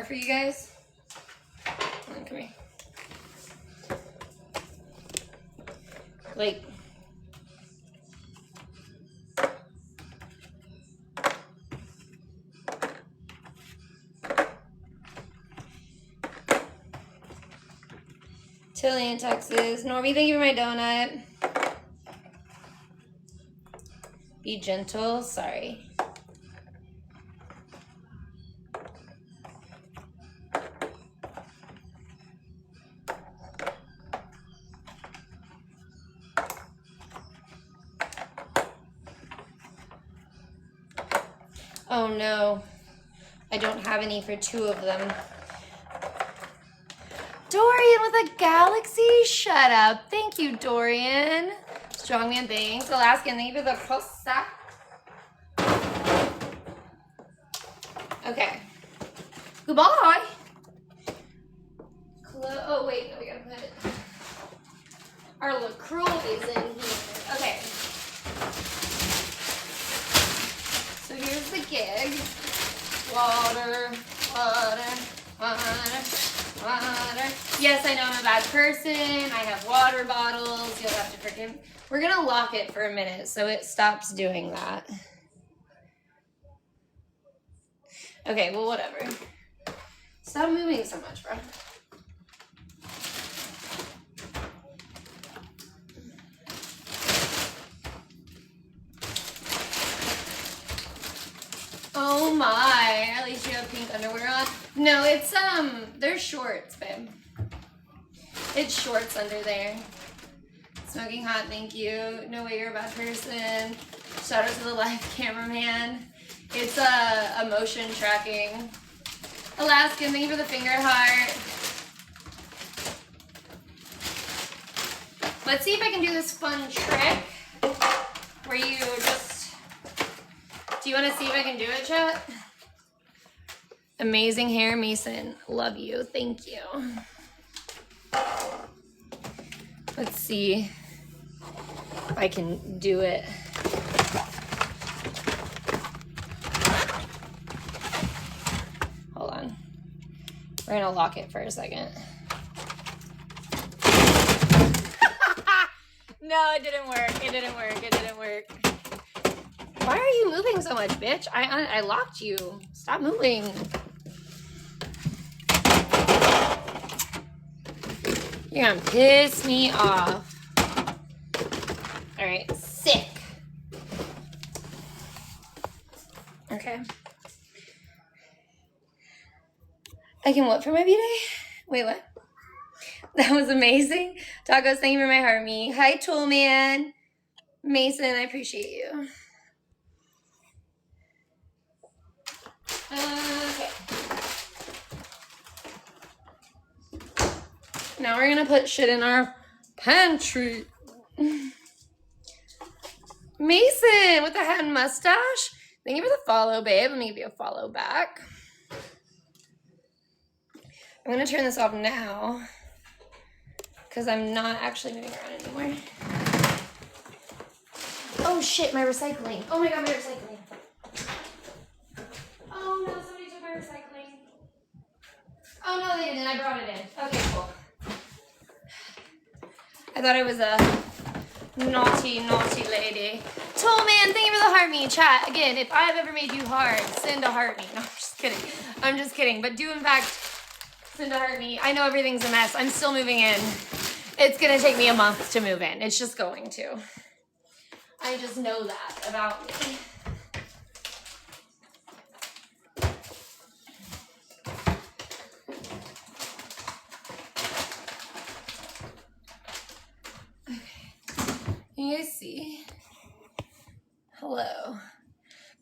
for you guys? Come here. Like, Tilly in Texas. Normie, thank you for my donut. Be gentle. Sorry. Oh no, I don't have any for 2 of them. Dorian with a galaxy? Shut up. Thank you, Dorian. Strongman, thanks. Alaskan, thank you for the pasta. Okay. Goodbye. Oh, wait. No, we gotta put our LaCroix is in here. Okay. So here's the gig. Water, water, water, water. Yes, I know I'm a bad person. I have water bottles. You'll have to forgive me. We're going to lock it for a minute so it stops doing that. Okay, well, whatever. Stop moving so much, bro. Oh my, at least you have pink underwear on. No, it's, they're shorts, babe. It's shorts under there. Smoking hot, thank you. No way you're a bad person. Shout out to the live cameraman. It's, a motion tracking. Alaskan, thank you for the finger heart. Let's see if I can do this fun trick where you just... Do you want to see if I can do it, chat? Amazing hair, Mason. Love you. Thank you. Let's see if I can do it. Hold on. We're going to lock it for a second. No, it didn't work. It didn't work. It didn't work. Why are you moving so much, bitch? I locked you. Stop moving. You're gonna piss me off. All right, sick. Okay. I can what for my B-Day? Wait, what? That was amazing. Tacos, thank you for my heart, me. Hi, Toolman. Mason, I appreciate you. Okay. Now we're gonna put shit in our pantry. Mason with the hat and mustache. Thank you for the follow, babe. Let me give you a follow back. I'm gonna turn this off now because I'm not actually moving around anymore. Oh shit, my recycling. Oh my god, my recycling. Oh no, somebody took my recycling. Oh no, they didn't. I brought it in. Okay, cool. I thought I was a naughty, naughty lady. Toolman, thank you for the heart me. Chat, again, if I've ever made you hard, send a heart me. No, I'm just kidding. I'm just kidding. But do, in fact, send a heart me. I know everything's a mess. I'm still moving in. It's going to take me a month to move in. It's just going to. I just know that about me. Can you guys see? Hello.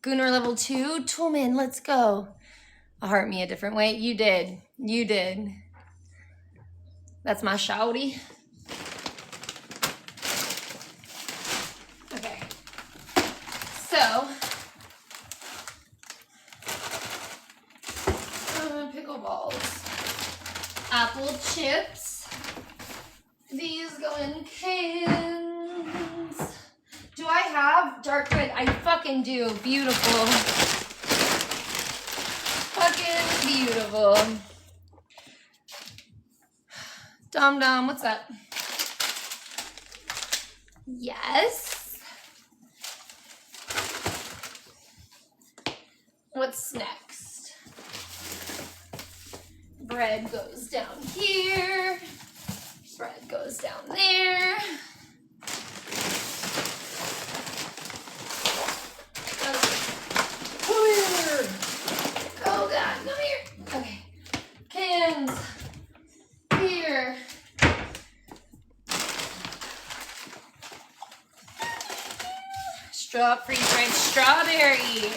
Gunnar level 2. Toolman, let's go. A heart me a different way. You did. You did. That's my shouty. Okay. So, pickleballs. Apple chips. These go in cans. Do I have dark red? I fucking do. Beautiful. Fucking beautiful. Dom Dom, what's up? Yes. What's next? Bread goes down here. Bread goes down there. Come here. Oh God, come here. Okay. Cans. Here. Freeze-dried strawberries.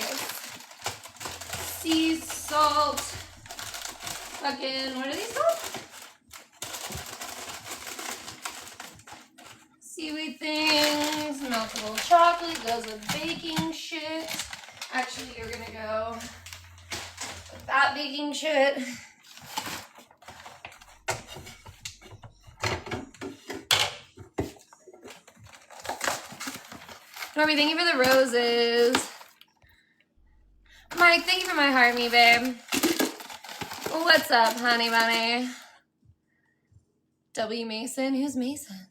Sea salt. Fucking, what are these called? Seaweed things. Meltable chocolate goes with baking shit. Actually, you're gonna go with that baking shit. Norby, thank you for the roses. Mike, thank you for my heart, me babe. What's up, honey bunny? W. Mason? Who's Mason?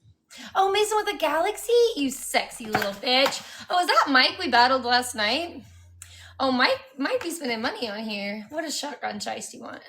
Oh, Mason with a galaxy? You sexy little bitch. Oh, is that Mike we battled last night? Oh, Mike might be spending money on here. What does Shotgun Shice do you want?